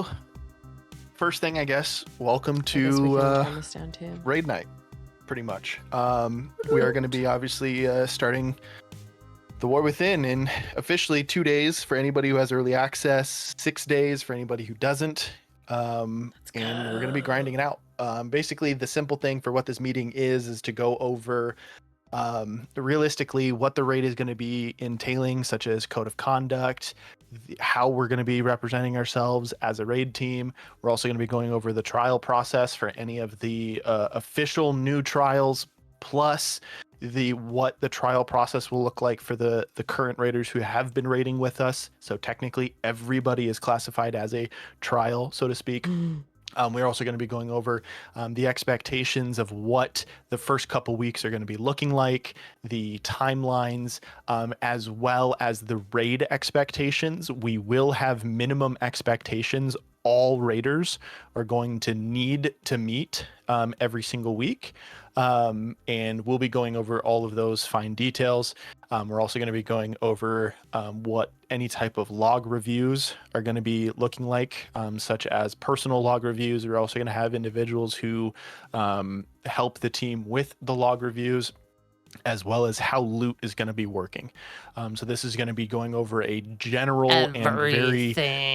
so first thing, I guess, welcome I guess we to can turn this down too. Raid Night, pretty much. We are going to be obviously starting the War Within in officially 2 days for anybody who has early access, 6 days for anybody who doesn't, and we're going to be grinding it out. Basically, the simple thing for what this meeting is to go over realistically what the raid is going to be entailing, such as code of conduct, how we're going to be representing ourselves as a raid team. We're also going to be going over the trial process for any of the official new trials, plus what the trial process will look like for the current raiders who have been raiding with us. So technically everybody is classified as a trial, so to speak. We're also going to be going over the expectations of what the first couple weeks are going to be looking like, the timelines, as well as the raid expectations. We will have minimum expectations all raiders are going to need to meet every single week. And we'll be going over all of those fine details. We're also going to be going over what any type of log reviews are going to be looking like, such as personal log reviews. We're also going to have individuals who help the team with the log reviews, as well as how loot is going to be working. So this is going to be going over a general and very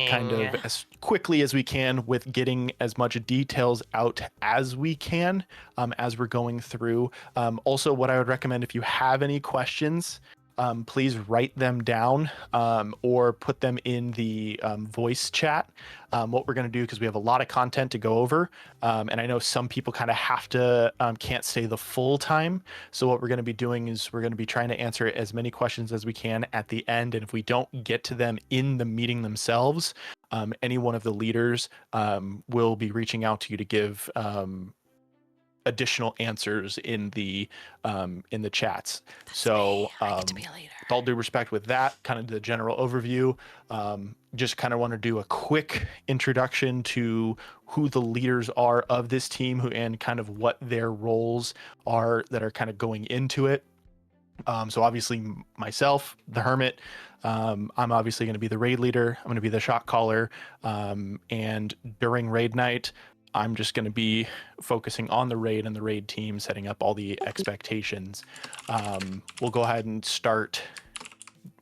kind of as quickly as we can with getting as much details out as we can as we're going through. Also, what I would recommend, if you have any questions, please write them down or put them in the voice chat. What we're going to do, because we have a lot of content to go over, and I know some people kind of have to can't stay the full time. So what we're going to be doing is we're going to be trying to answer as many questions as we can at the end. And if we don't get to them in the meeting themselves, any one of the leaders will be reaching out to you to give additional answers in the chats. So with all due respect with that, kind of the general overview, just kind of want to do a quick introduction to who the leaders are of this team, and kind of what their roles are that are kind of going into it. So obviously myself, the Hermit, I'm obviously going to be the raid leader. I'm going to be the shot caller, and during raid night, I'm just going to be focusing on the raid and the raid team, setting up all the expectations. We'll go ahead and start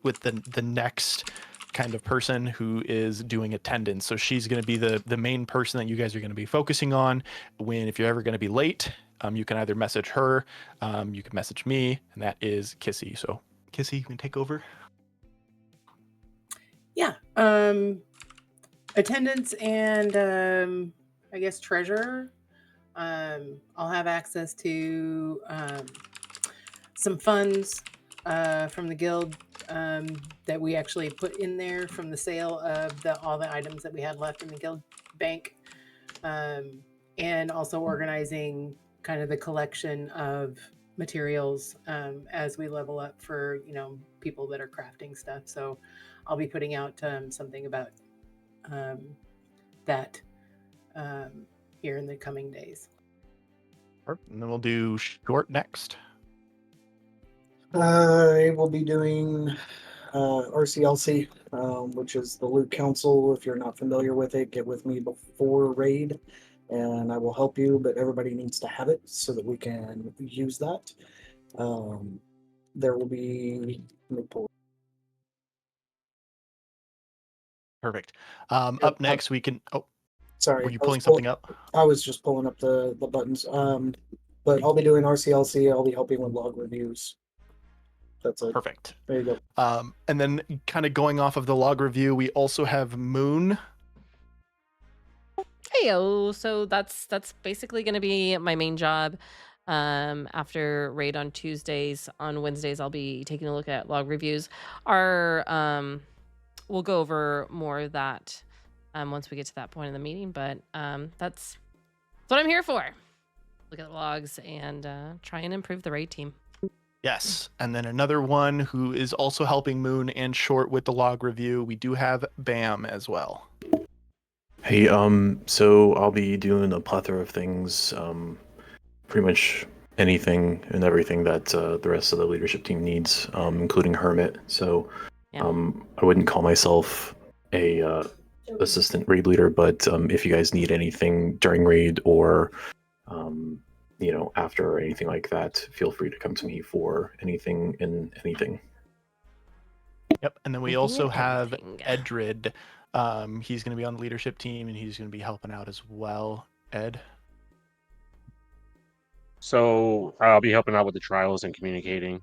with the next kind of person, who is doing attendance. So she's going to be the main person that you guys are going to be focusing on. If you're ever going to be late, you can either message her, you can message me, and that is Kissy. So Kissy, you can take over. Yeah. Attendance and I guess treasurer. I'll have access to some funds from the guild that we actually put in there from the sale of all the items that we had left in the guild bank, and also organizing kind of the collection of materials as we level up for people that are crafting stuff. So I'll be putting out something about that here in the coming days. And then we'll do short next. I will be doing RCLC, which is the Loot Council. If you're not familiar with it, get with me before raid and I will help you, but everybody needs to have it so that we can use that. There will be... Perfect. Up next, we can... Oh, sorry. Were you pulling something up? I was just pulling up the buttons. But I'll be doing RCLC. I'll be helping with log reviews. That's it. Perfect. There you go. And then kind of going off of the log review, we also have Moon. Heyo, so that's basically going to be my main job. After raid on Tuesdays, on Wednesdays I'll be taking a look at log reviews. We'll go over more of that once we get to that point in the meeting, but that's what I'm here for. Look at the logs and try and improve the raid team. Yes, and then another one who is also helping Moon and Short with the log review, we do have Bam as well. Hey, so I'll be doing a plethora of things, pretty much anything and everything that the rest of the leadership team needs, including Hermit. So, I wouldn't call myself a assistant raid leader, but if you guys need anything during raid or after or anything like that, feel free to come to me for anything and anything. Yep. And then we Anything also and have everything. Edred. He's going to be on the leadership team, and he's going to be helping out as well. Ed. So I'll be helping out with the trials and communicating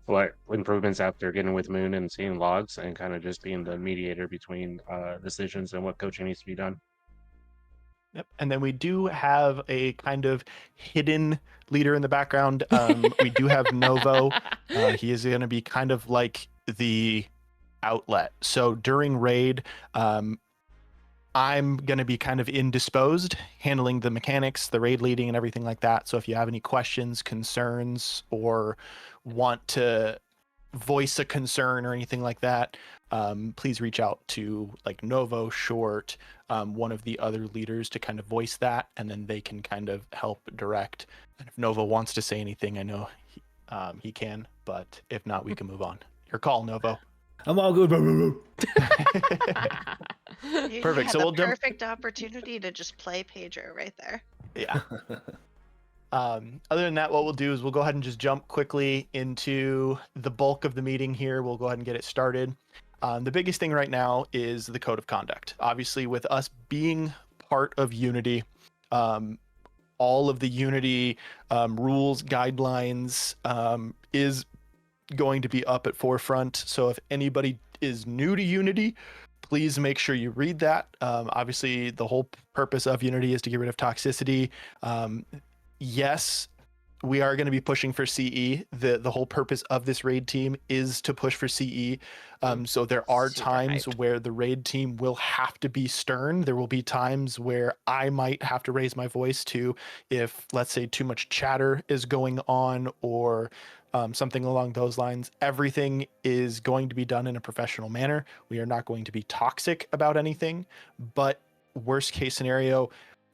what improvements after getting with Moon and seeing logs, and kind of just being the mediator between decisions and what coaching needs to be done. Yep. And then we do have a kind of hidden leader in the background. We do have Novo. He is going to be kind of like the outlet. So during raid, I'm going to be kind of indisposed, handling the mechanics, the raid leading, and everything like that. So if you have any questions, concerns, or want to voice a concern or anything like that, please reach out to like Novo, Short, one of the other leaders to kind of voice that, and then they can kind of help direct. And if Novo wants to say anything, I know he can, but if not, we can move on. Your call, Novo. I'm all good. You Perfect. had So the we'll jump. perfect opportunity to just play pager right there. Yeah. Other than that, what we'll do is we'll go ahead and just jump quickly into the bulk of the meeting here. We'll go ahead and get it started. The biggest thing right now is the code of conduct. Obviously, with us being part of Unity, all of the Unity rules, guidelines is going to be up at forefront. So if anybody is new to Unity, please make sure you read that. Obviously, the whole purpose of Unity is to get rid of toxicity. Yes, we are going to be pushing for CE. The whole purpose of this raid team is to push for CE. So there are Super times hyped. where the raid team will have to be stern. There will be times where I might have to raise my voice to, if let's say too much chatter is going on or something along those lines. Everything is going to be done in a professional manner. We are not going to be toxic about anything, but worst case scenario,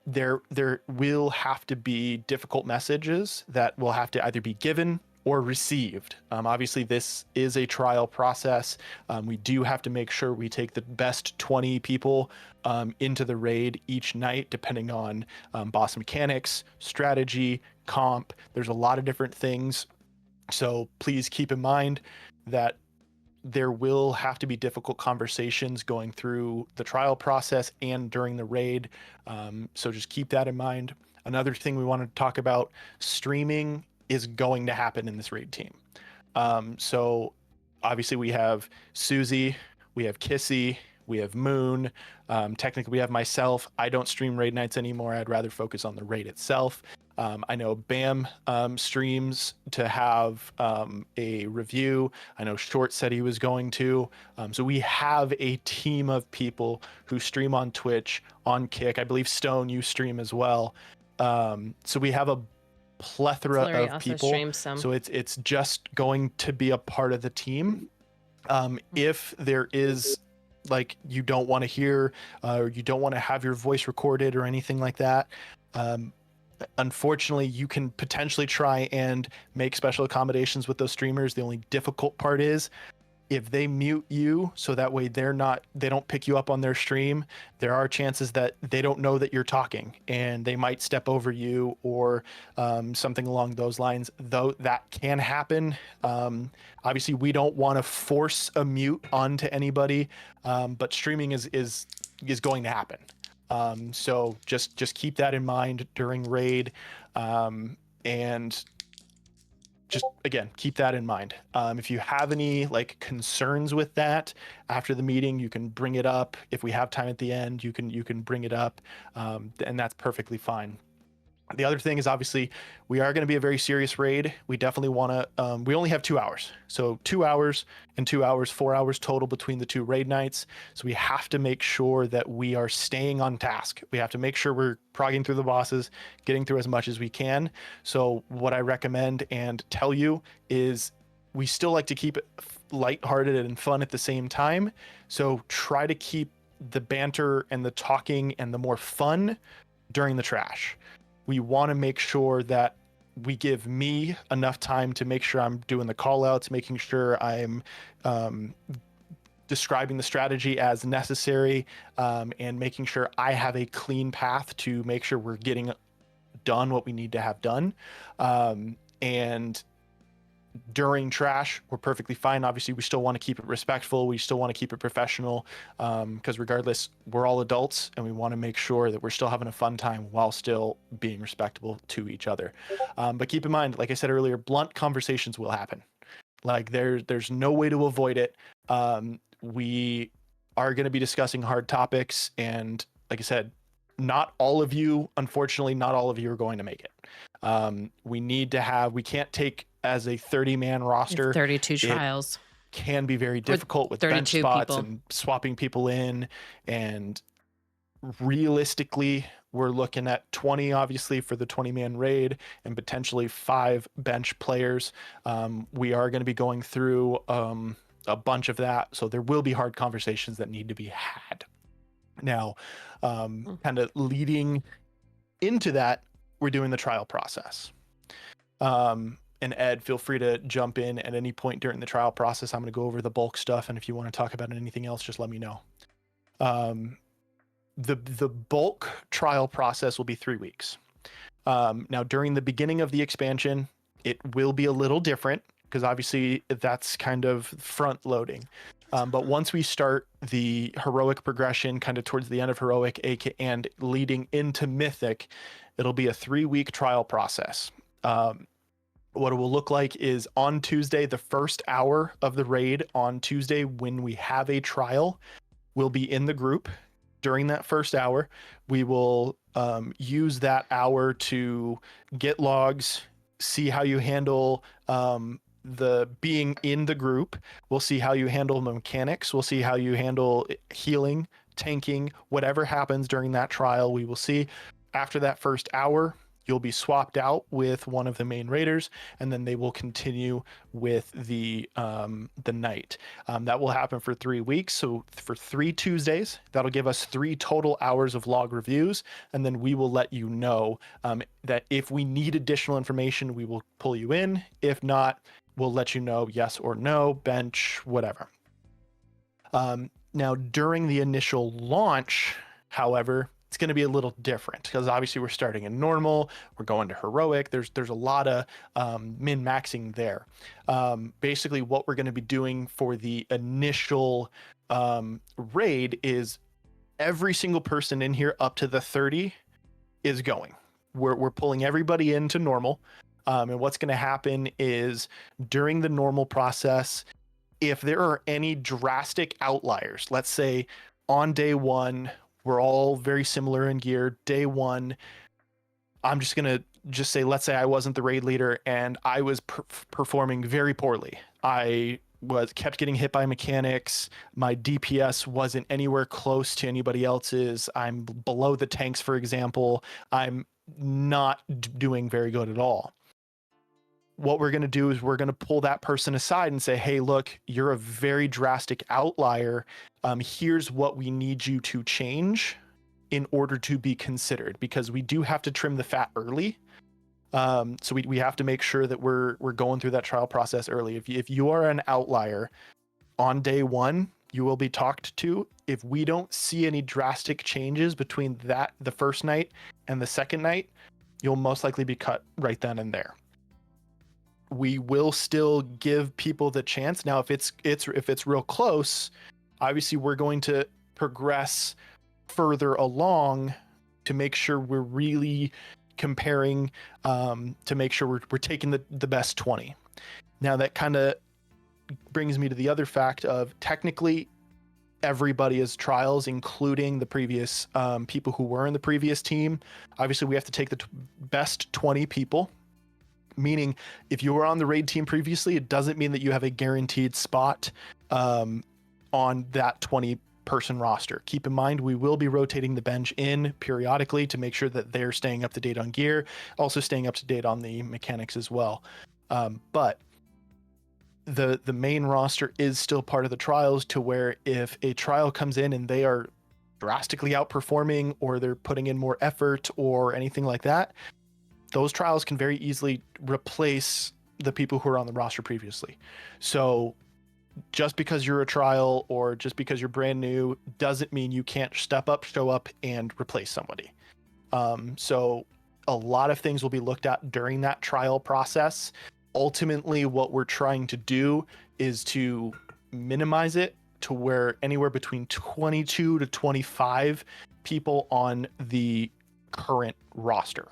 there will have to be difficult messages that will have to either be given or received. Obviously, this is a trial process. We do have to make sure we take the best 20 people into the raid each night, depending on boss mechanics, strategy, comp. There's a lot of different things. So please keep in mind that there will have to be difficult conversations going through the trial process and during the raid. So just keep that in mind. Another thing we want to talk about, streaming is going to happen in this raid team. So obviously we have Susie, we have Kissy, we have Moon. Technically we have myself. I don't stream raid nights anymore. I'd rather focus on the raid itself. I know Bam streams to have a review. I know Short said he was going to. So we have a team of people who stream on Twitch, on Kick. I believe Stone, you stream as well. So we have a plethora Flurry of also people. streams some. So it's just going to be a part of the team. If there is like you don't want to hear or you don't want to have your voice recorded or anything like that, unfortunately you can potentially try and make special accommodations with those streamers. The only difficult part is if they mute you so that way they don't pick you up on their stream, there are chances that they don't know that you're talking and they might step over you or something along those lines, though that can happen. Obviously we don't want to force a mute onto anybody, but streaming is going to happen. So just keep that in mind during raid, and just again keep that in mind. If you have any like concerns with that after the meeting, you can bring it up. If we have time at the end, you can bring it up, and that's perfectly fine. The other thing is obviously we are going to be a very serious raid. We definitely want to, we only have 2 hours. So 2 hours and 2 hours, 4 hours total between the 2 raid nights. So we have to make sure that we are staying on task. We have to make sure we're progging through the bosses, getting through as much as we can. So what I recommend and tell you is we still like to keep it lighthearted and fun at the same time. So try to keep the banter and the talking and the more fun during the trash. We want to make sure that we give me enough time to make sure I'm doing the call outs, making sure I'm describing the strategy as necessary, and making sure I have a clean path to make sure we're getting done what we need to have done. And during trash, we're perfectly fine. Obviously, we still want to keep it respectful. We still want to keep it professional, because regardless, we're all adults and we want to make sure that we're still having a fun time while still being respectable to each other. But keep in mind, like I said earlier, blunt conversations will happen. Like there's no way to avoid it. We are going to be discussing hard topics, and like I said, not all of you, unfortunately, not all of you are going to make it. We can't take as a 30-man roster. 32 trials. Can be very difficult with bench 32 spots people. and swapping people in. And realistically, we're looking at 20, obviously, for the 20-man raid, and potentially 5 bench players. We are going to be going through a bunch of that. So there will be hard conversations that need to be had. Now, kind of leading into that, we're doing the trial process. And Ed, feel free to jump in at any point during the trial process. I'm going to go over the bulk stuff, and if you want to talk about anything else, just let me know. The bulk trial process will be 3 weeks. Now, during the beginning of the expansion, it will be a little different, because obviously that's kind of front loading. But once we start the heroic progression, kind of towards the end of heroic and leading into mythic, it'll be a 3-week trial process. What it will look like is on Tuesday, the first hour of the raid on Tuesday, when we have a trial, we'll be in the group. During that first hour, we will use that hour to get logs, see how you handle the being in the group. We'll see how you handle mechanics. We'll see how you handle healing, tanking, whatever happens during that trial, we will see. After that first hour, you'll be swapped out with one of the main raiders, and then they will continue with the night. That will happen for 3 weeks. So for 3 Tuesdays, that'll give us 3 total hours of log reviews. And then we will let you know that if we need additional information, we will pull you in. If not, we'll let you know yes or no, bench, whatever. Now, during the initial launch, however, it's going to be a little different, because obviously we're starting in normal, we're going to heroic. There's a lot of min-maxing there. Basically, what we're going to be doing for the initial raid is every single person in here up to the 30 is going. We're pulling everybody into normal. And what's going to happen is during the normal process, if there are any drastic outliers, let's say on day 1, we're all very similar in gear. Day 1, I'm just going to say, let's say I wasn't the raid leader and I was performing very poorly. I kept getting hit by mechanics. My DPS wasn't anywhere close to anybody else's. I'm below the tanks, for example. I'm not doing very good at all. What we're going to do is we're going to pull that person aside and say, hey, look, you're a very drastic outlier. Here's what we need you to change in order to be considered, because we do have to trim the fat early. So we have to make sure that we're going through that trial process early. If you are an outlier on day 1, you will be talked to. If we don't see any drastic changes between the first night and the second night, you'll most likely be cut right then and there. We will still give people the chance. Now, if it's real close, obviously we're going to progress further along to make sure we're really comparing, to make sure we're taking the best 20. Now, that kind of brings me to the other fact of technically everybody is trials, including the previous people who were in the previous team. Obviously, we have to take the best 20 people. Meaning, if you were on the raid team previously, it doesn't mean that you have a guaranteed spot on that 20-person roster. Keep in mind, we will be rotating the bench in periodically to make sure that they're staying up to date on gear, also staying up to date on the mechanics as well. But the main roster is still part of the trials, to where if a trial comes in and they are drastically outperforming, or they're putting in more effort or anything like that, those trials can very easily replace the people who are on the roster previously. So just because you're a trial or just because you're brand new doesn't mean you can't step up, show up, and replace somebody. So a lot of things will be looked at during that trial process. Ultimately, what we're trying to do is to minimize it to where anywhere between 22 to 25 people on the current roster.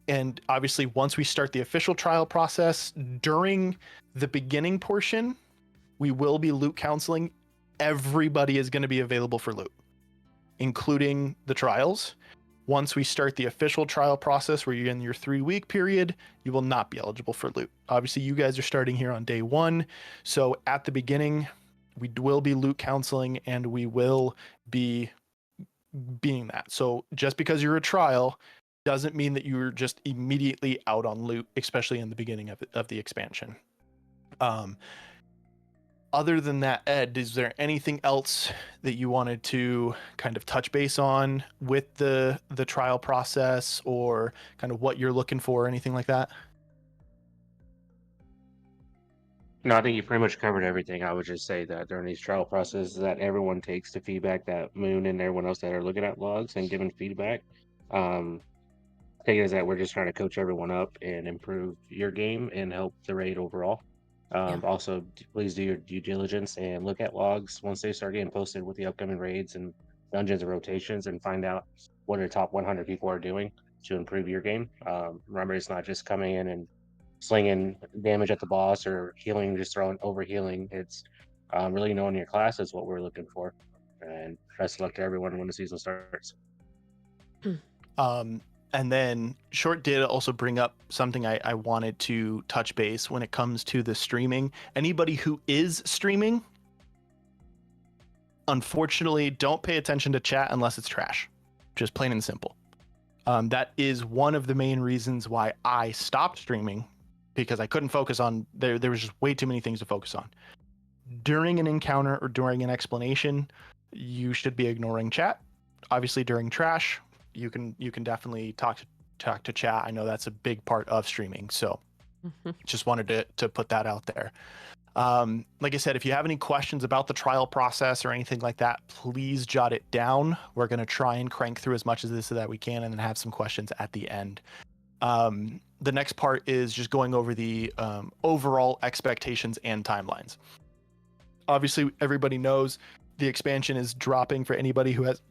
And obviously once we start the official trial process, during the beginning portion, we will be loot counseling. Everybody is going to be available for loot, including the trials. Once we start the official trial process, where you're in your 3-week period, you will not be eligible for loot. Obviously, you guys are starting here on day 1. So at the beginning, we will be loot counseling and we will be being that. So just because you're a trial doesn't mean that you're just immediately out on loot, especially in the beginning of the expansion. Other than that, Ed, is there anything else that you wanted to kind of touch base on with the trial process, or kind of what you're looking for, or anything like that? No, I think you pretty much covered everything. I would just say that during these trial processes, that everyone takes the feedback that Moon and everyone else that are looking at logs and giving feedback. Take it as that we're just trying to coach everyone up and improve your game and help the raid overall. Also, please do your due diligence and look at logs once they start getting posted with the upcoming raids and dungeons and rotations, and find out what the top 100 people are doing to improve your game. Remember, it's not just coming in and slinging damage at the boss or healing, just throwing over healing. It's really knowing your class is what we're looking for. And best of luck to everyone when the season starts. And then Short did also bring up something I wanted to touch base when it comes to the streaming. Anybody who is streaming, unfortunately, don't pay attention to chat unless it's trash. Just plain and simple. That is one of the main reasons why I stopped streaming, because I couldn't focus on, there was just way too many things to focus on. During an encounter or during an explanation, you should be ignoring chat. Obviously, during trash, you can definitely talk to chat. I know that's a big part of streaming, so just wanted to put that out there. Like I said, if you have any questions about the trial process or anything like that, please jot it down. We're going to try and crank through as much of this so that we can, and then have some questions at the end. The next part is just going over the overall expectations and timelines. Obviously, everybody knows the expansion is dropping for anybody who has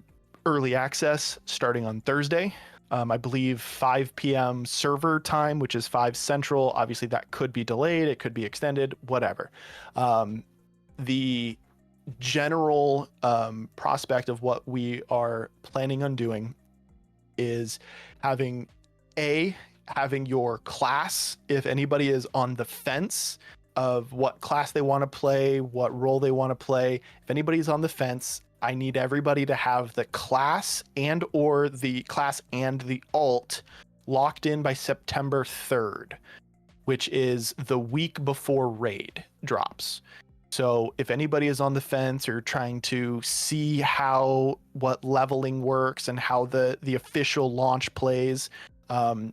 early access starting on Thursday. I believe 5 p.m. server time, which is 5 Central. Obviously, that could be delayed. It could be extended, whatever. The general prospect of what we are planning on doing is having your class, if anybody is on the fence of what class they want to play, what role they want to play, if anybody's on the fence, I need everybody to have the class and the alt locked in by September 3rd, which is the week before raid drops. So if anybody is on the fence or trying to see what leveling works and how the official launch plays,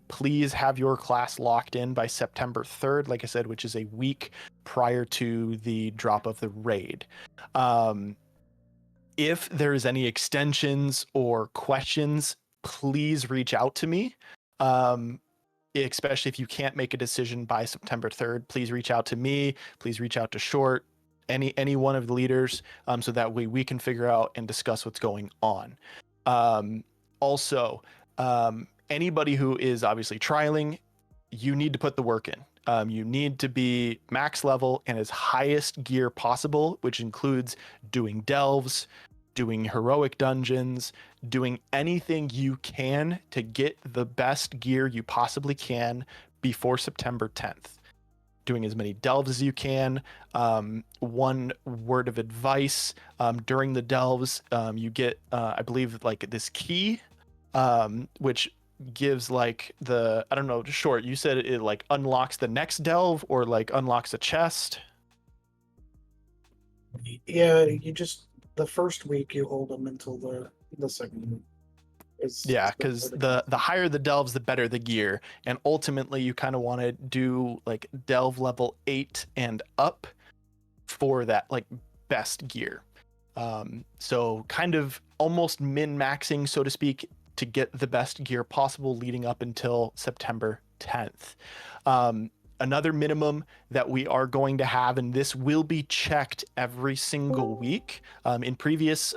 please have your class locked in by September 3rd, like I said, which is a week prior to the drop of the raid. If there is any extensions or questions, please reach out to me. Especially if you can't make a decision by September 3rd, please reach out to me. Please reach out to Short, any one of the leaders, so that way we can figure out and discuss what's going on. Also, anybody who is obviously trialing, you need to put the work in. You need to be max level and as highest gear possible, which includes doing delves, doing heroic dungeons, doing anything you can to get the best gear you possibly can before September 10th. Doing as many delves as you can. One word of advice, during the delves, you get, I believe, like this key, which gives like I don't know, Short, you said it like unlocks the next delve or like unlocks a chest. Yeah, the first week you hold them until the second week. Yeah, because the higher the delves, the better the gear, and ultimately you kind of want to do like delve level 8 and up for that like best gear. So kind of almost min-maxing, so to speak, to get the best gear possible leading up until September 10th. Another minimum that we are going to have, and this will be checked every single week. In previous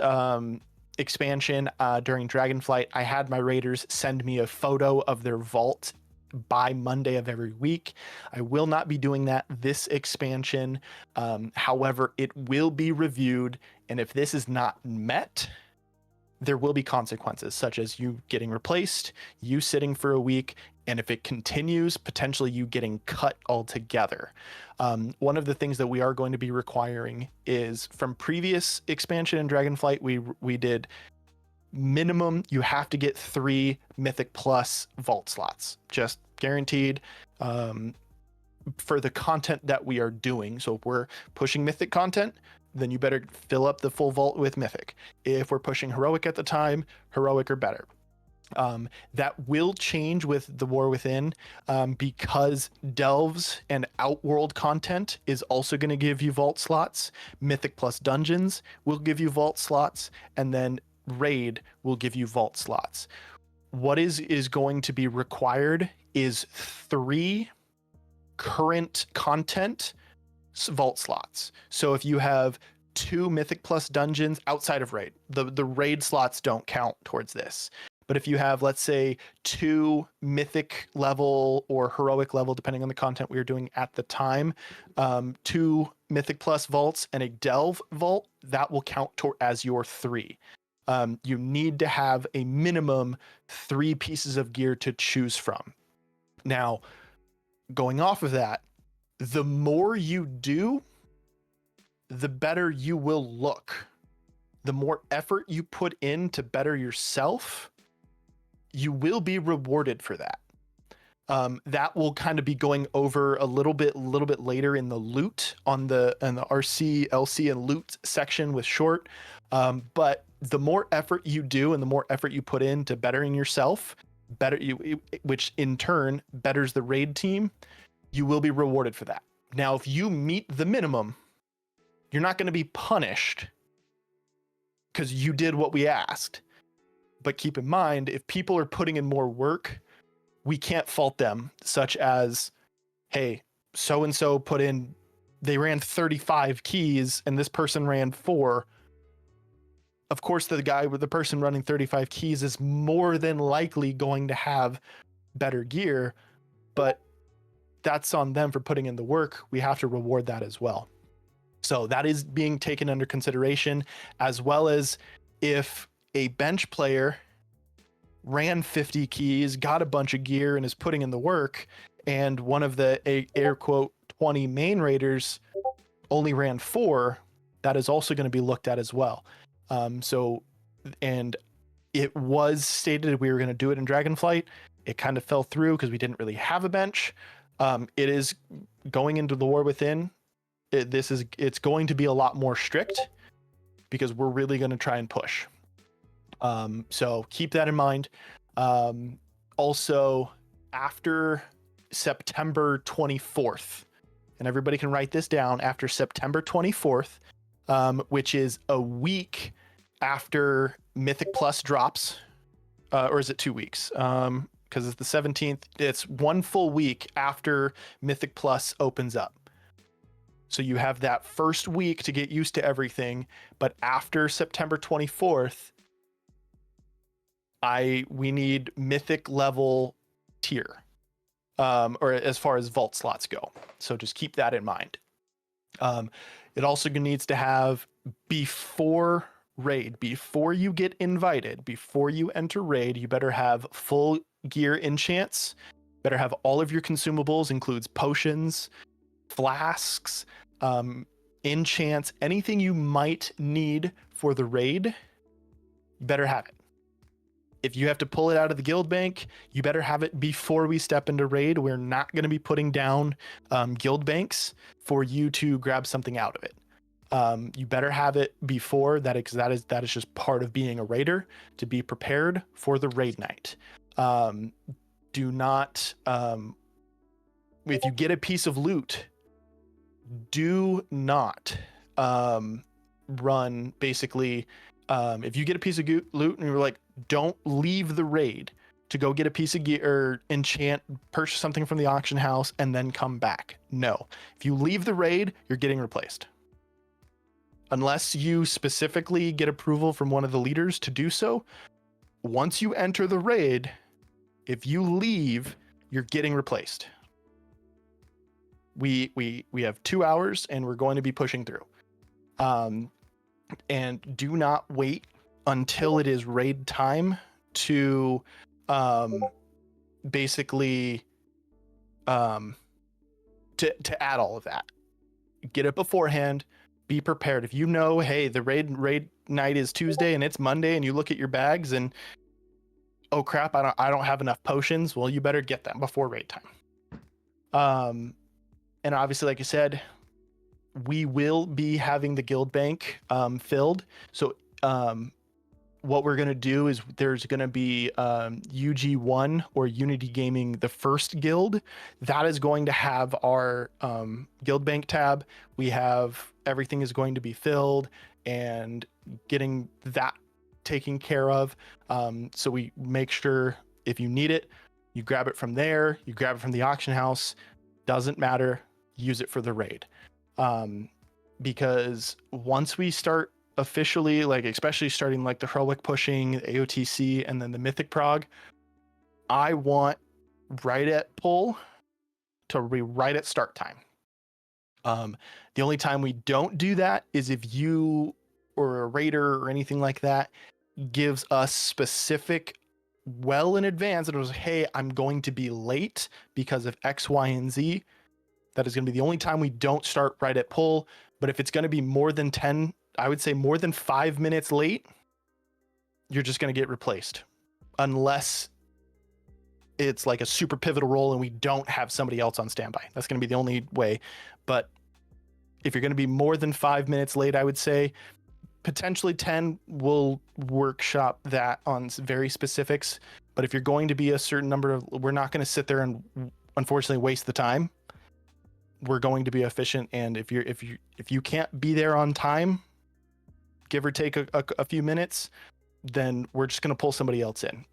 expansion during Dragonflight, I had my raiders send me a photo of their vault by Monday of every week. I will not be doing that this expansion. However, it will be reviewed, and if this is not met, there will be consequences, such as you getting replaced, you sitting for a week, and if it continues, potentially you getting cut altogether. One of the things that we are going to be requiring is from previous expansion in Dragonflight, we did minimum, you have to get 3 Mythic Plus vault slots, just guaranteed. For the content that we are doing. So if we're pushing Mythic content, then you better fill up the full vault with Mythic. If we're pushing Heroic at the time, Heroic or better. That will change with the War Within because Delves and Outworld content is also going to give you vault slots. Mythic plus Dungeons will give you vault slots, and then Raid will give you vault slots. What is going to be required is 3 current content vault slots. So if you have 2 Mythic plus Dungeons outside of Raid, the Raid slots don't count towards this. But if you have, let's say, 2 Mythic level or Heroic level, depending on the content we were doing at the time, 2 Mythic plus vaults and a Delve vault, that will count as your 3. You need to have a minimum 3 pieces of gear to choose from. Now, going off of that, the more you do, the better you will look. The more effort you put in to better yourself, you will be rewarded for that. That will kind of be going over a little bit later in the loot on the RC, LC, and loot section with Short. But the more effort you do and the more effort you put into bettering yourself, which in turn betters the raid team, you will be rewarded for that. Now, if you meet the minimum, you're not going to be punished because you did what we asked. But keep in mind, if people are putting in more work, we can't fault them, such as, hey, so-and-so they ran 35 keys and this person ran 4. Of course, the person running 35 keys is more than likely going to have better gear, but that's on them for putting in the work. We have to reward that as well. So that is being taken under consideration, as well as if a bench player ran 50 keys, got a bunch of gear, and is putting in the work, and one of the air quote 20 main raiders only ran 4, that is also going to be looked at as well. And it was stated we were going to do it in Dragonflight. It kind of fell through because we didn't really have a bench. It is going into the War Within. It's going to be a lot more strict because we're really going to try and push. So keep that in mind. Also, after September 24th, and everybody can write this down, after September 24th, which is a week after Mythic Plus drops, or is it 2 weeks? Because it's the 17th. It's 1 full week after Mythic Plus opens up. So you have that first week to get used to everything, but after September 24th, we need Mythic level tier, or as far as vault slots go. So just keep that in mind. It also needs to have before raid, before you get invited, before you enter raid, you better have full gear enchants, better have all of your consumables, includes potions, flasks, enchants, anything you might need for the raid, you better have it. If you have to pull it out of the guild bank, you better have it before we step into raid. We're not going to be putting down guild banks for you to grab something out of it. You better have it before that, because that is just part of being a raider, to be prepared for the raid night. Do not, if you get a piece of loot, do not run basically. If you get a piece of loot and you're like, don't leave the raid to go get a piece of gear or enchant, purchase something from the auction house, and then come back. No. If you leave the raid, you're getting replaced. Unless you specifically get approval from one of the leaders to do so, once you enter the raid, if you leave, you're getting replaced. We have 2 hours and we're going to be pushing through. And do not wait until it is raid time to basically to add all of that. Get it beforehand. Be prepared. If you know, hey, the raid night is Tuesday and it's Monday, and you look at your bags and, oh crap, I don't have enough potions. Well, you better get them before raid time. And obviously, like I said, we will be having the guild bank filled. So what we're going to do is there's going to be UG1 or Unity Gaming, the first guild. That is going to have our guild bank tab. We have everything is going to be filled and getting that taken care of. So we make sure if you need it, you grab it from there, you grab it from the auction house. Doesn't matter. Use it for the raid. Because once we start officially, like especially starting like the heroic pushing, the AOTC, and then the mythic prog, I want right at pull to be right at start time. The only time we don't do that is if you or a raider or anything like that gives us specific well in advance that it was, hey, I'm going to be late because of X, Y, and Z. That is going to be the only time we don't start right at pull. But if it's going to be more than 10, I would say more than 5 minutes late, you're just going to get replaced. Unless it's like a super pivotal role and we don't have somebody else on standby. That's going to be the only way. But if you're going to be more than 5 minutes late, I would say potentially 10, we'll workshop that on very specifics. But if you're going to be a certain number of, we're not going to sit there and unfortunately waste the time. We're going to be efficient, and if you can't be there on time, give or take a few minutes, then we're just going to pull somebody else in.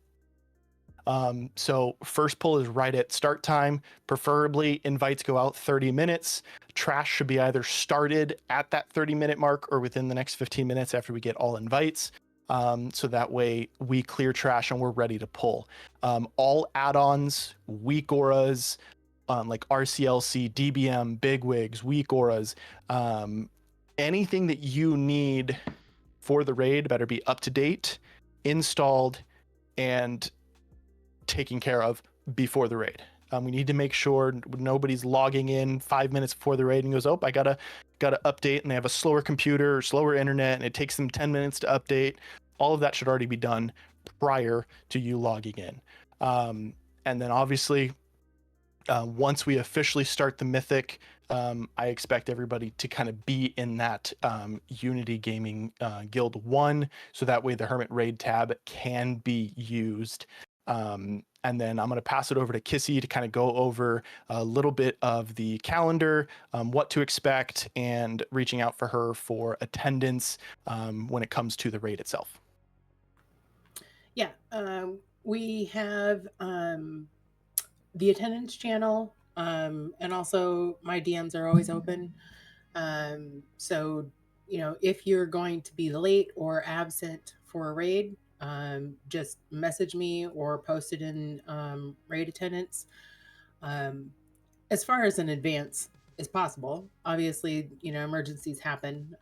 So first pull is right at start time. Preferably invites go out 30 minutes. Trash should be either started at that 30-minute mark or within the next 15 minutes after we get all invites. So that way we clear trash and we're ready to pull. All add-ons, weak auras, like RCLC, DBM, bigwigs, weak auras, anything that you need for the raid better be up to date, installed, and taken care of before the raid. We need to make sure nobody's logging in 5 minutes before the raid and goes, oh, I gotta update, and they have a slower computer or slower internet and it takes them 10 minutes to update. All of that should already be done prior to you logging in. And then obviously, once we officially start the mythic, I expect everybody to kind of be in that Unity Gaming Guild 1, so that way the Hermitt Raid tab can be used. And then I'm going to pass it over to Kissy to kind of go over a little bit of the calendar, what to expect, and reaching out for her for attendance when it comes to the raid itself. Yeah, we have the attendance channel, and also my DMs are always open. So, if you're going to be late or absent for a raid, just message me or post it in raid attendance. As far as in advance as possible, obviously, emergencies happen.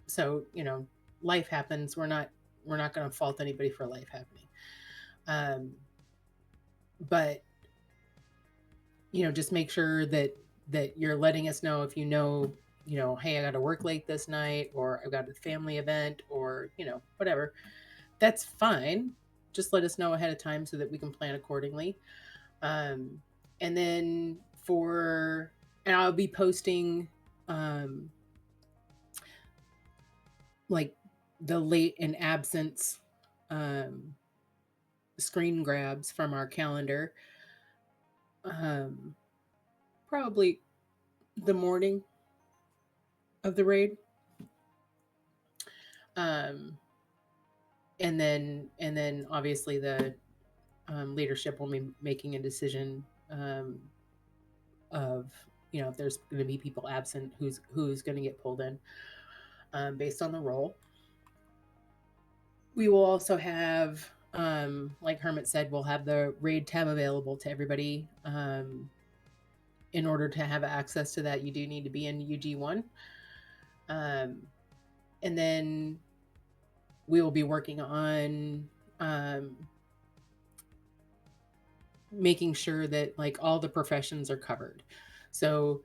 So, life happens. We're not going to fault anybody for life happening. But just make sure that you're letting us know if hey, I got to work late this night, or I've got a family event, or whatever. That's fine. Just let us know ahead of time so that we can plan accordingly. And then and I'll be posting like the late and absence screen grabs from our calendar. Probably the morning of the raid. Um, and then obviously the leadership will be making a decision of, you know, if there's going to be people absent, who's going to get pulled in based on the role. We will also have, like Hermit said, we'll have the raid tab available to everybody. In order to have access to that, you do need to be in UG1. And then we will be working on making sure that like all the professions are covered. So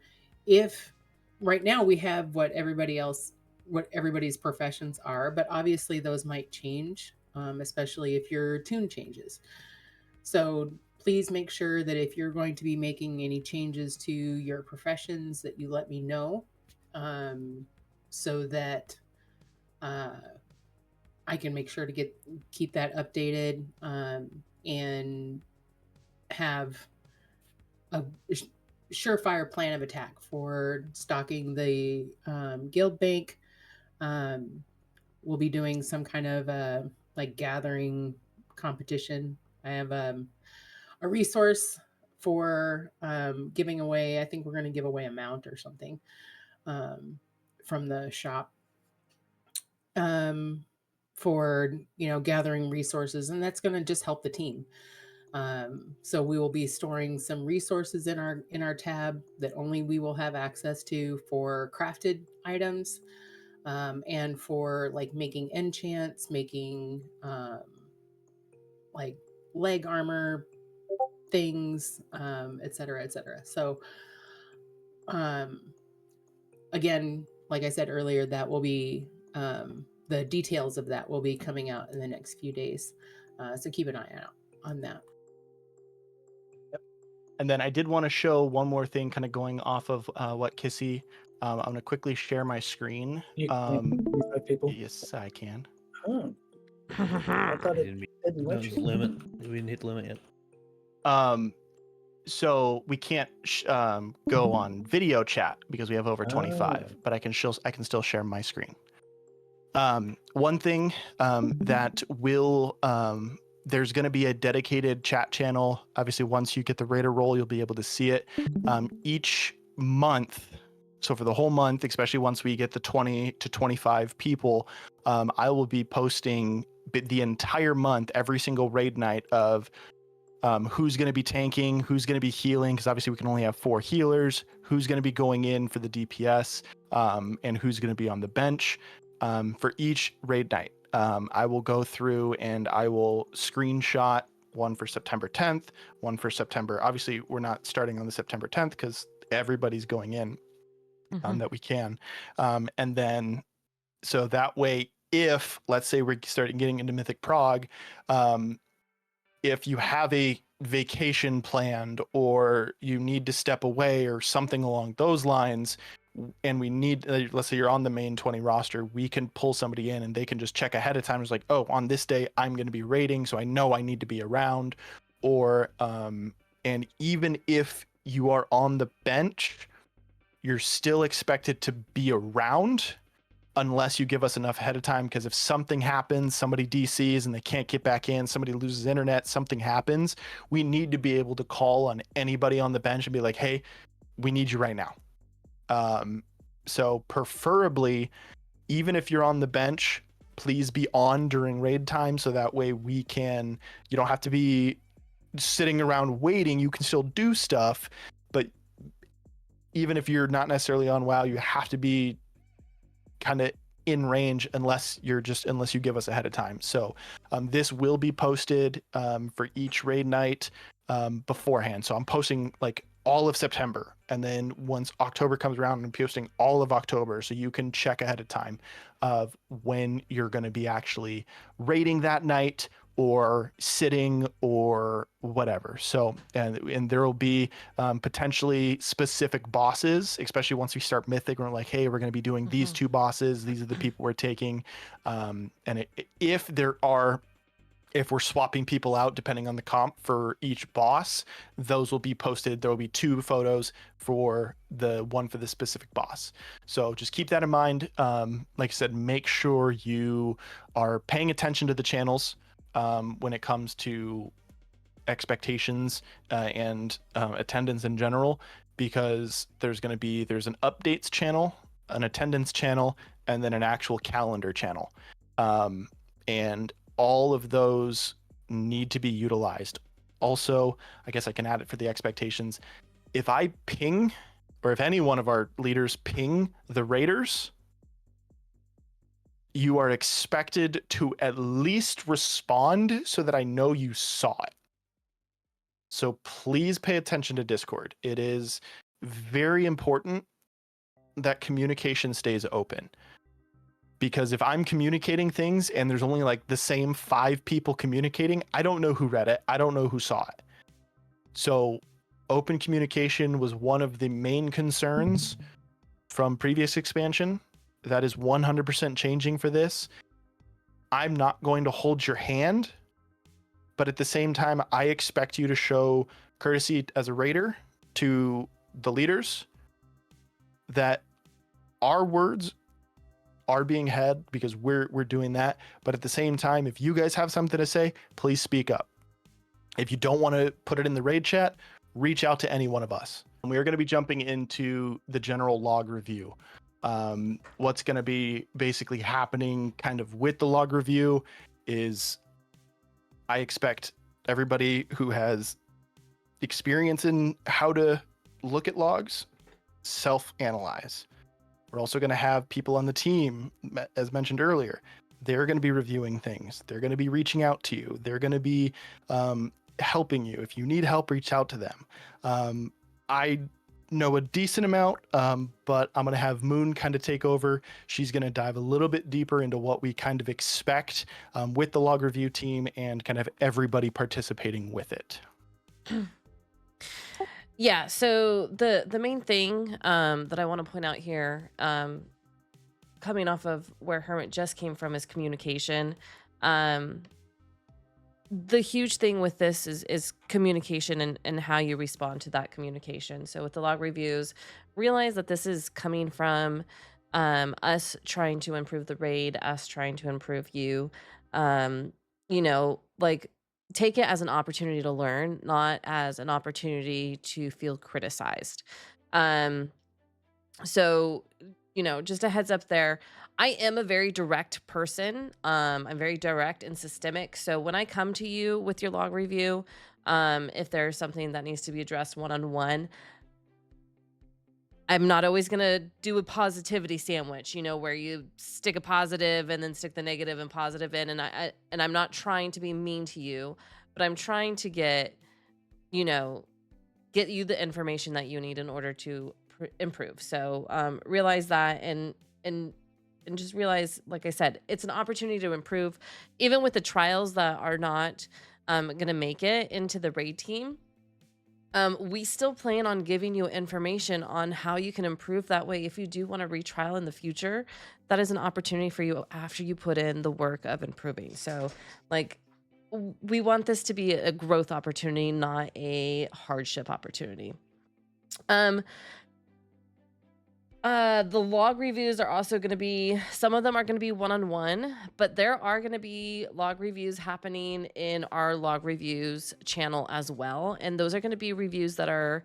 if right now we have what everybody's professions are, but obviously those might change, especially if your tune changes. So please make sure that if you're going to be making any changes to your professions, that you let me know, so that I can make sure to keep that updated, and have a surefire plan of attack for stocking the guild bank. We'll be doing some kind of like gathering competition. I have a resource for giving away. I think we're going to give away a mount or something from the shop, for, you know, gathering resources, and that's going to just help the team. So we will be storing some resources in our tab that only we will have access to for crafted items, and for like making enchants, making like leg armor things, etc., etc. So again, like I said earlier, that will be the details of that will be coming out in the next few days. So keep an eye out on that. And then I did want to show one more thing, kind of going off of what Kissy. I'm going to quickly share my screen. You can use that, people. Yes, I can. Oh, I thought it didn't let That was you. limit. We didn't hit the limit yet. So we can't go on video chat because we have over 25, but I can still share my screen. One thing that will there's going to be a dedicated chat channel. Obviously, once you get the Raider role, you'll be able to see it each month. So for the whole month, especially once we get the 20 to 25 people, I will be posting the entire month, every single raid night of who's going to be tanking, who's going to be healing, because obviously we can only have 4 healers, who's going to be going in for the DPS, and who's going to be on the bench for each raid night. I will go through and I will screenshot one for September 10th, one for September. Obviously, we're not starting on the September 10th because everybody's going in that we can. And then, so that way, if, let's say we're starting getting into Mythic Prog, if you have a vacation planned or you need to step away or something along those lines, and we need, let's say you're on the main 20 roster, we can pull somebody in and they can just check ahead of time. It's like, oh, on this day I'm going to be raiding, so I know I need to be around. Or and even if you are on the bench, you're still expected to be around unless you give us enough ahead of time, because if something happens, somebody DCs and they can't get back in, somebody loses internet, something happens, we need to be able to call on anybody on the bench and be like, hey, we need you right now. So preferably, even if you're on the bench, please be on during raid time, so that way we can, you don't have to be sitting around waiting, you can still do stuff, but even if you're not necessarily on WoW, you have to be kind of in range unless you give us ahead of time. So this will be posted for each raid night beforehand. So I'm posting like all of September, and then once October comes around, I'm posting all of October, so you can check ahead of time of when you're going to be actually raiding that night, or sitting or whatever. So, and there will be potentially specific bosses, especially once we start Mythic. We're like, hey, we're going to be doing these 2 bosses. These are the people we're taking. If we're swapping people out depending on the comp for each boss, those will be posted. There will be 2 photos for the one for the specific boss. So just keep that in mind. Like I said, make sure you are paying attention to the channels when it comes to expectations and attendance in general, because there's an updates channel, an attendance channel, and then an actual calendar channel. And all of those need to be utilized. Also, I guess I can add it for the expectations. If I ping, or if any one of our leaders ping the raiders, you are expected to at least respond so that I know you saw it. So please pay attention to Discord. It is very important that communication stays open. Because if I'm communicating things and there's only like the same 5 people communicating, I don't know who read it. I don't know who saw it. So open communication was one of the main concerns from previous expansion. That is 100% changing for this. I'm not going to hold your hand, but at the same time, I expect you to show courtesy as a raider to the leaders that our words are being had, because we're doing that. But at the same time, if you guys have something to say, please speak up. If you don't want to put it in the raid chat, reach out to any one of us. And we are going to be jumping into the general log review. What's going to be basically happening kind of with the log review is I expect everybody who has experience in how to look at logs, self-analyze. We're also going to have people on the team, as mentioned earlier. They're going to be reviewing things. They're going to be reaching out to you. They're going to be helping you. If you need help, reach out to them. I know a decent amount, but I'm going to have Moon kind of take over. She's going to dive a little bit deeper into what we kind of expect with the log review team and kind of everybody participating with it. Yeah, so the main thing that I want to point out here, coming off of where Hermit just came from, is communication. The huge thing with this is communication and how you respond to that communication. So with the log reviews, realize that this is coming from us trying to improve the raid, us trying to improve you. Like, take it as an opportunity to learn, not as an opportunity to feel criticized. So, just a heads up there. I am a very direct person. I'm very direct and systemic. So when I come to you with your log review, if there's something that needs to be addressed one-on-one, I'm not always going to do a positivity sandwich, where you stick a positive and then stick the negative and positive in. And I'm not trying to be mean to you, but I'm trying to get you the information that you need in order to improve. So realize that and just realize, like I said, it's an opportunity to improve. Even with the trials that are not going to make it into the raid team, we still plan on giving you information on how you can improve. That way, if you do want to retrial in the future, that is an opportunity for you after you put in the work of improving. So, we want this to be a growth opportunity, not a hardship opportunity. The log reviews are also going to be, some of them are going to be one-on-one, but there are going to be log reviews happening in our log reviews channel as well. And those are going to be reviews that are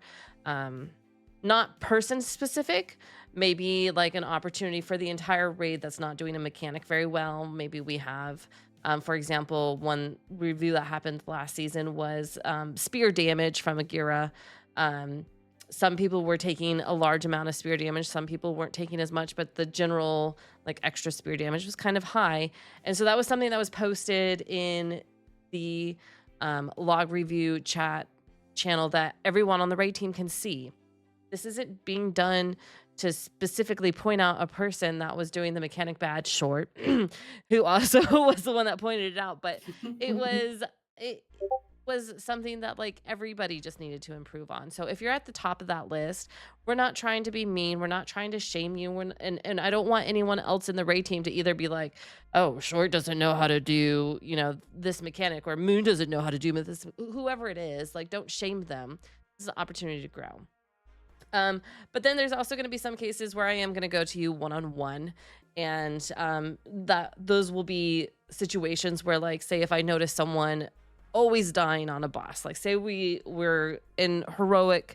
not person specific, maybe like an opportunity for the entire raid that's not doing a mechanic very well. Maybe we have, for example, one review that happened last season was spear damage from Agira. Some people were taking a large amount of spear damage. Some people weren't taking as much, but the general extra spear damage was kind of high. And so that was something that was posted in the log review chat channel that everyone on the raid team can see. This isn't being done to specifically point out a person that was doing the mechanic bad, Short, who also was the one that pointed it out. But it was something that like everybody just needed to improve on. So if you're at the top of that list, we're not trying to be mean. We're not trying to shame you. And I don't want anyone else in the raid team to either be like, oh, Short doesn't know how to do, this mechanic, or Moon doesn't know how to do this. Whoever it is, like, don't shame them. This is an opportunity to grow. But then there's also going to be some cases where I am going to go to you one-on-one, and that those will be situations where, like, say if I notice someone always dying on a boss, like say we're in heroic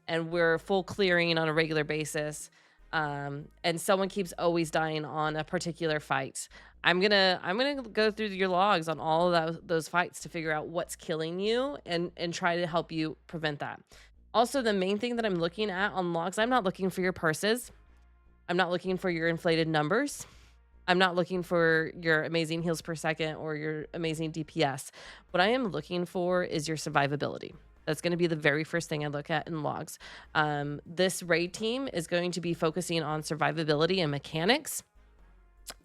and we're full clearing on a regular basis, and someone keeps always dying on a particular fight, I'm gonna go through your logs on all of those fights to figure out what's killing you and try to help you prevent that. Also, the main thing that I'm looking at on logs, I'm not looking for your purses. I'm not looking for your inflated numbers. I'm not looking for your amazing heals per second or your amazing DPS. What I am looking for is your survivability. That's going to be the very first thing I look at in logs. This raid team is going to be focusing on survivability and mechanics,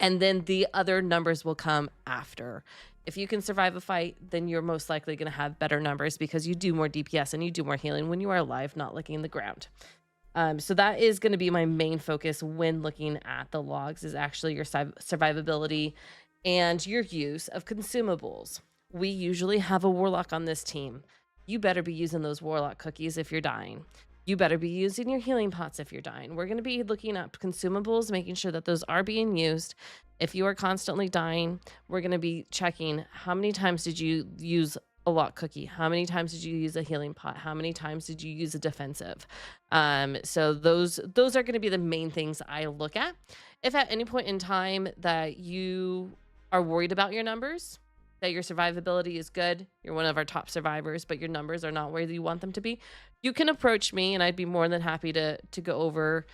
and then the other numbers will come after. If you can survive a fight, then you're most likely going to have better numbers because you do more DPS and you do more healing when you are alive, not licking the ground. So that is going to be my main focus when looking at the logs, is actually your survivability and your use of consumables. We usually have a warlock on this team. You better be using those warlock cookies if you're dying. You better be using your healing pots if you're dying. We're going to be looking at consumables, making sure that those are being used. If you are constantly dying, we're going to be checking how many times did you use a lock cookie? How many times did you use a healing pot? How many times did you use a defensive? So those are going to be the main things I look at. If at any point in time that you are worried about your numbers, that your survivability is good, you're one of our top survivors, but your numbers are not where you want them to be, you can approach me and I'd be more than happy to go over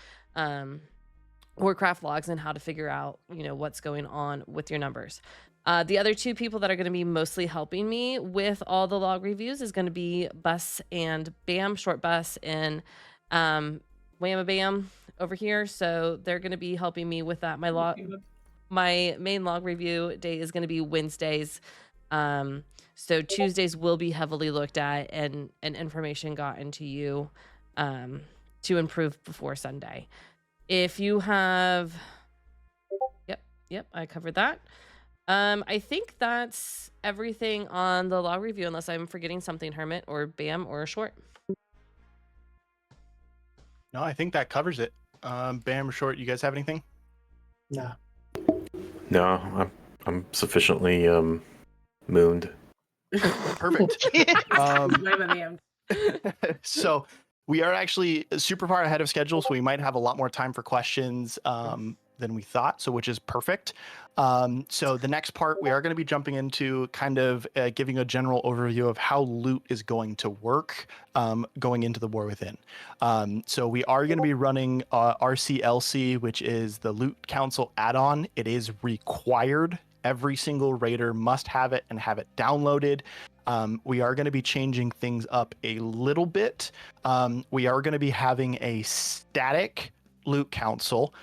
Warcraft logs and how to figure out, what's going on with your numbers. The other two people that are going to be mostly helping me with all the log reviews is going to be Bus and Bam, Short Bus and Whamma Bam over here. So they're going to be helping me with that. My main log review day is going to be Wednesdays. So Tuesdays will be heavily looked at and information gotten to you to improve before Sunday. If you have, yep, I covered that. I think that's everything on the log review, unless I'm forgetting something, Hermit or Bam or Short. No, I think that covers it. Bam or Short, you guys have anything? No, I'm sufficiently mooned. Perfect. So we are actually super far ahead of schedule, so we might have a lot more time for questions than we thought, so which is perfect. So the next part, we are going to be jumping into kind of giving a general overview of how loot is going to work going into the War Within. So we are going to be running RCLC, which is the Loot Council add-on. It is required. Every single raider must have it and have it downloaded. We are going to be changing things up a little bit. We are going to be having a static Loot Council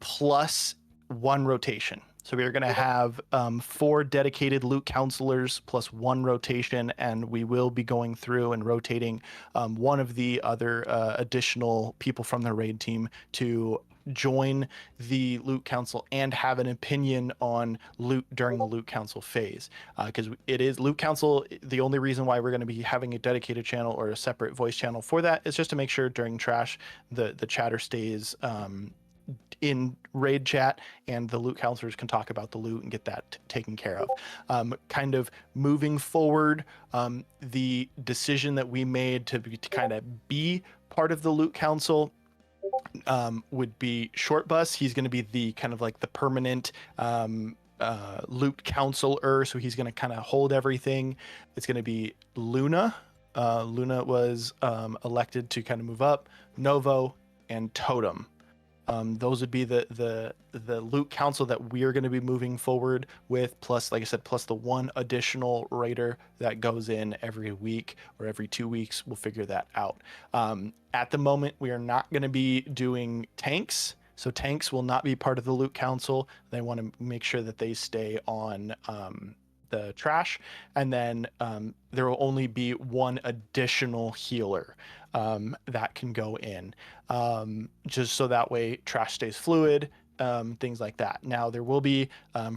plus one rotation. So we are going to have 4 dedicated loot counselors plus 1 rotation, and we will be going through and rotating one of the other additional people from the raid team to join the loot council and have an opinion on loot during the loot council phase, because it is loot council. The only reason why we're going to be having a dedicated channel or a separate voice channel for that is just to make sure during trash the chatter stays in raid chat and the loot counselors can talk about the loot and get that taken care of. Kind of moving forward, the decision that we made to kind of be part of the loot council would be Short Bus. He's going to be the kind of like the permanent loot counselor, so he's going to kind of hold everything. It's going to be Luna. Luna was elected to kind of move up, Novo, and Totem. Those would be the loot council that we are going to be moving forward with, plus, like I said, plus the one additional raider that goes in every week or every 2 weeks. We'll figure that out. At the moment, we are not going to be doing tanks. So tanks will not be part of the loot council. They want to make sure that they stay on the trash. And then there will only be one additional healer that can go in, just so that way trash stays fluid, things like that. Now there will be,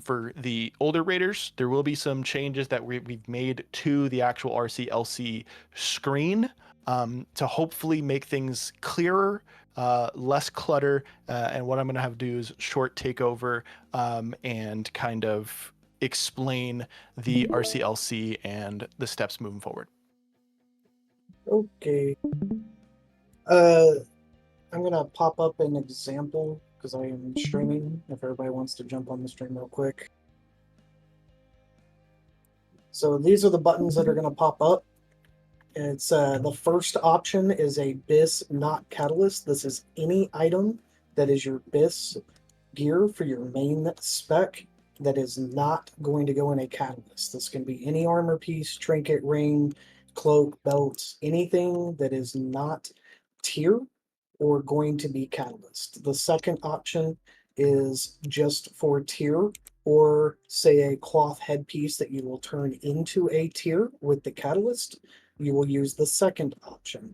for the older raiders, there will be some changes that we've made to the actual RCLC screen, to hopefully make things clearer, less clutter. And what I'm going to have to do is short takeover, and kind of explain the RCLC and the steps moving forward. Okay. I'm gonna pop up an example because I am streaming. If everybody wants to jump on the stream real quick. So these are the buttons that are gonna pop up. It's the first option is a BIS not catalyst. This is any item that is your BIS gear for your main spec that is not going to go in a catalyst. This can be any armor piece, trinket, ring, cloak, belts, anything that is not tier or going to be catalyst. The second option is just for tier, or say a cloth headpiece that you will turn into a tier with the catalyst. You will use the second option.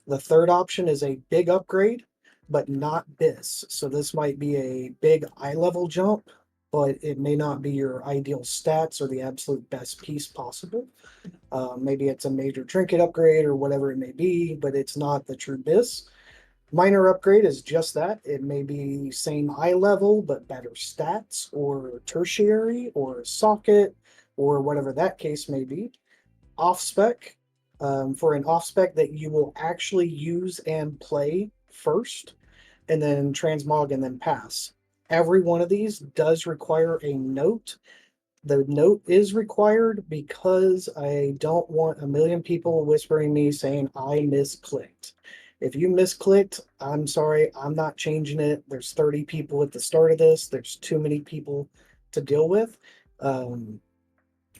The third option is a big upgrade, but not BIS. So this might be a big eye level jump, but it may not be your ideal stats or the absolute best piece possible. Maybe it's a major trinket upgrade or whatever it may be, but it's not the true BIS. Minor upgrade is just that. It may be same eye level, but better stats, or tertiary, or socket, or whatever that case may be. Off spec, for an off spec that you will actually use and play first, and then transmog and then pass. Every one of these does require a note. The note is required because I don't want a million people whispering me saying I misclicked. If you misclicked, I'm sorry, I'm not changing it. There's 30 people at the start of this. There's too many people to deal with.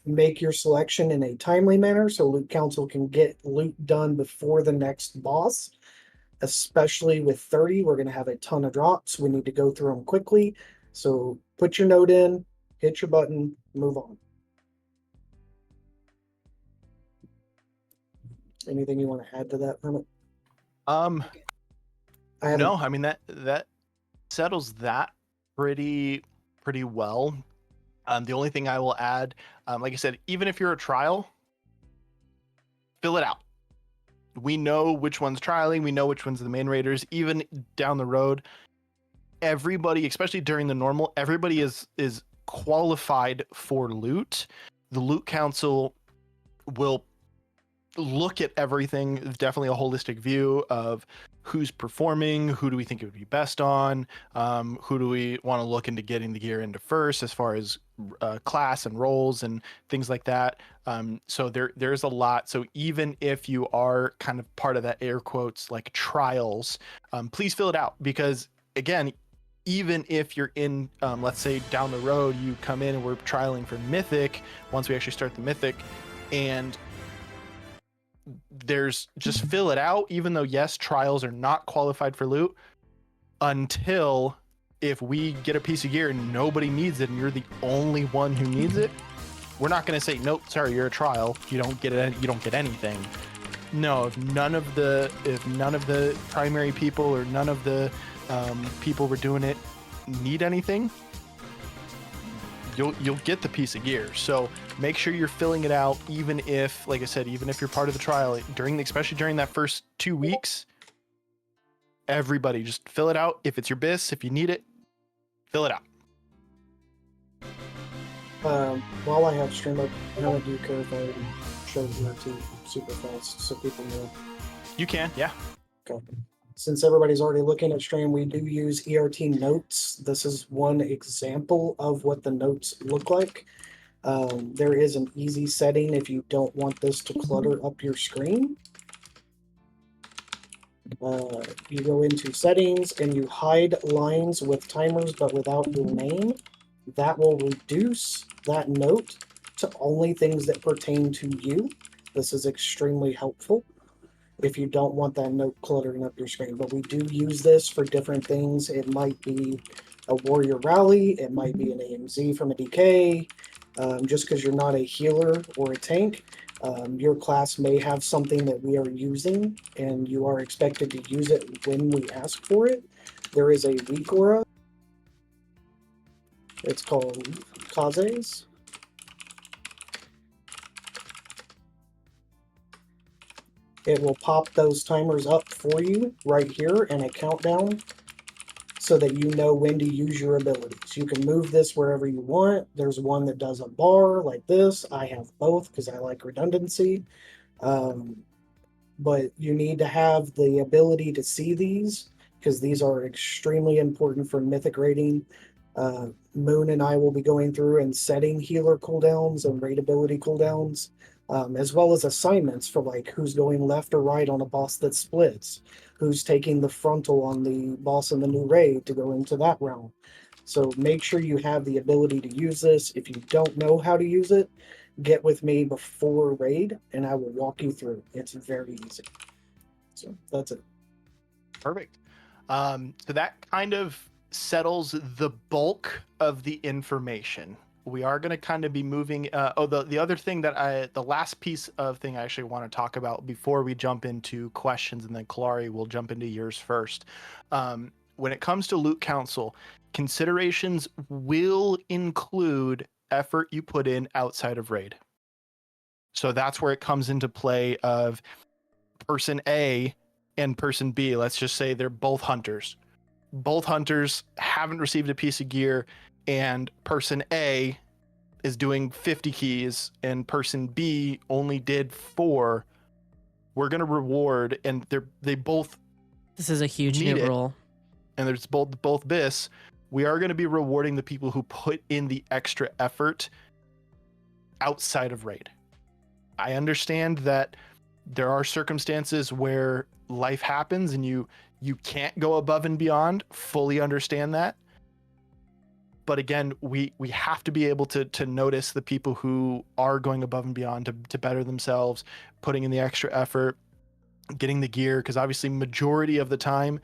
Make your selection in a timely manner so loot council can get loot done before the next boss. Especially with 30, we're going to have a ton of drops. We need to go through them quickly. So put your note in, hit your button, move on. Anything you want to add to that, Hermitt? No, I mean that settles that pretty well. The only thing I will add, like I said, even if you're a trial, fill it out. We know which one's trialing. We know which one's the main raiders. Even down the road, everybody, especially during the normal, everybody is qualified for loot. The loot council will look at everything. Definitely a holistic view of who's performing, who do we think it would be best on, who do we want to look into getting the gear into first as far as class and roles and things like that. So there's a lot. So even if you are kind of part of that air quotes like trials, please fill it out, because again, even if you're in, let's say down the road, you come in and we're trialing for mythic, once we actually start the mythic, and there's just fill it out, even though yes, trials are not qualified for loot until if we get a piece of gear and nobody needs it and you're the only one who needs it, we're not going to say nope, sorry, you're a trial, you don't get it, you don't get anything. No, if none of the primary people or none of the people we're doing it need anything, you'll get the piece of gear. So make sure you're filling it out, even if, like I said, even if you're part of the trial, especially during that first 2 weeks, everybody just fill it out. If it's your BIS, if you need it, fill it out. While I have stream up, how do you care if I show the RT super fast so people know? You can, yeah. Okay. Since everybody's already looking at stream, we do use ERT notes. This is one example of what the notes look like. There is an easy setting if you don't want this to clutter up your screen. You go into settings and you hide lines with timers but without your name. That will reduce that note to only things that pertain to you. This is extremely helpful if you don't want that note cluttering up your screen. But we do use this for different things. It might be a warrior rally, it might be an AMZ from a DK. Just because you're not a healer or a tank, your class may have something that we are using, and you are expected to use it when we ask for it. There is a weak aura. It's called Kaze's. It will pop those timers up for you right here and a countdown so that you know when to use your abilities. You can move this wherever you want. There's one that does a bar like this. I have both because I like redundancy. But you need to have the ability to see these because these are extremely important for mythic rating. Moon and I will be going through and setting healer cooldowns and raid ability cooldowns, as well as assignments for like who's going left or right on a boss that splits, who's taking the frontal on the boss in the new raid to go into that realm. So make sure you have the ability to use this. If you don't know how to use it, get with me before raid and I will walk you through. It's very easy. So that's it. Perfect. So that kind of settles the bulk of the information. We are going to kind of be moving. The other thing that the last piece of thing I actually want to talk about before we jump into questions, and then Kalari will jump into yours first. When it comes to Loot Council, considerations will include effort you put in outside of raid. So that's where it comes into play of person A and person B. Let's just say they're both hunters. Both hunters haven't received a piece of gear, and person A is doing 50 keys and person B only did 4. We're going to reward, and they both This is a huge need new it. rule. And there's both BIS. We are going to be rewarding the people who put in the extra effort outside of raid. I understand that there are circumstances where life happens and you can't go above and beyond. Fully understand that. But again, we have to be able to notice the people who are going above and beyond to better themselves, putting in the extra effort, getting the gear, because obviously majority of the time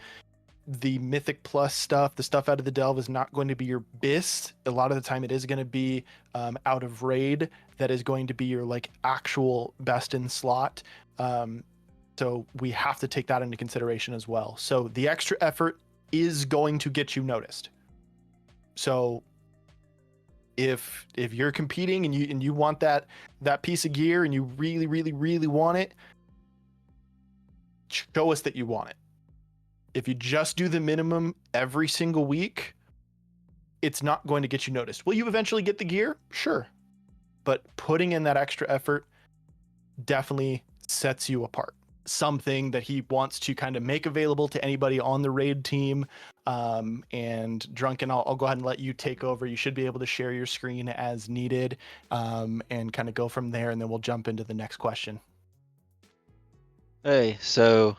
the mythic plus stuff, the stuff out of the delve, is not going to be your BIS. A lot of the time it is going to be out of raid that is going to be your like actual best in slot. So we have to take that into consideration as well. So the extra effort is going to get you noticed. So if you're competing and you want that piece of gear and you really, really, really want it, show us that you want it. If you just do the minimum every single week, it's not going to get you noticed. Will you eventually get the gear? Sure. But putting in that extra effort definitely sets you apart. Something that he wants to kind of make available to anybody on the raid team. And Drunken, I'll go ahead and let you take over. You should be able to share your screen as needed, and kind of go from there, and then we'll jump into the next question. Hey, so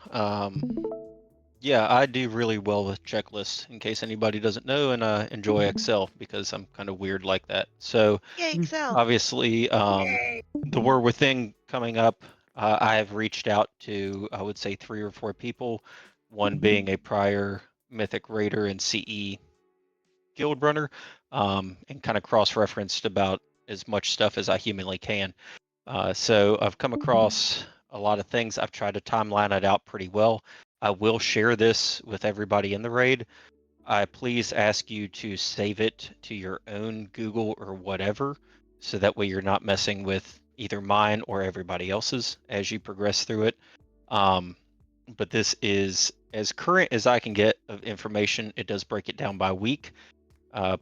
yeah, I do really well with checklists, in case anybody doesn't know, and enjoy Excel because I'm kind of weird like that. So Yay, Excel. obviously, the War Within coming up, I have reached out to, I would say, 3 or 4 people, one being a prior Mythic Raider and CE guild runner, and kind of cross-referenced about as much stuff as I humanly can. So I've come across a lot of things. I've tried to timeline it out pretty well. I will share this with everybody in the raid. I please ask you to save it to your own Google or whatever, so that way you're not messing with either mine or everybody else's as you progress through it. But this is as current as I can get of information. It does break it down by week.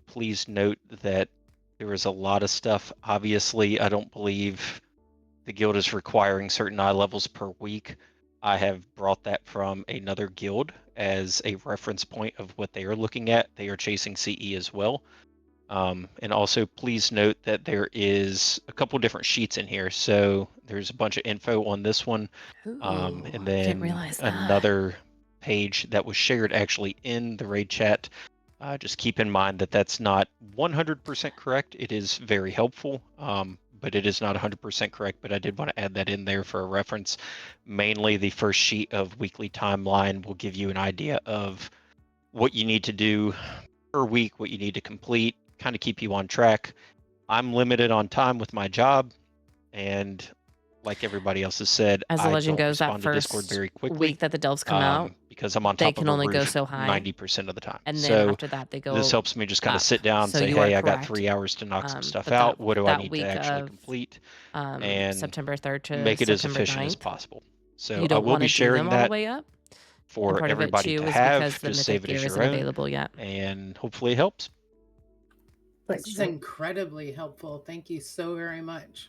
Please note that there is a lot of stuff. Obviously, I don't believe the guild is requiring certain eye levels per week. I have brought that from another guild as a reference point of what they are looking at. They are chasing CE as well. And also please note that there is a couple different sheets in here. So there's a bunch of info on this one. Ooh, And didn't then realize that. another page that was shared actually in the raid chat. Just keep in mind that that's not 100% correct. It is very helpful, but it is not 100% correct. But I did want to add that in there for a reference. Mainly, the first sheet of weekly timeline will give you an idea of what you need to do per week, what you need to complete, kind of keep you on track. I'm limited on time with my job, and like everybody else has said, As the I legend don't goes, that respond to Discord first very quickly week that the delves come out, because I'm on they top can of a only go roof so high, 90% of the time. and then So after that they go this helps me just kind of up. sit down and So say, you are hey, I got correct. 3 hours to knock some stuff But out. What do I that need to week actually of complete? And September 3rd to make it as September efficient as 9th, possible. So you I don't will want be to do them sharing all the that way up. And for part of it everybody too to is have. because the Just mythic save it gear as your isn't own, available yet. and hopefully it helps. This Thanks, is Jim. incredibly helpful. Thank you so very much.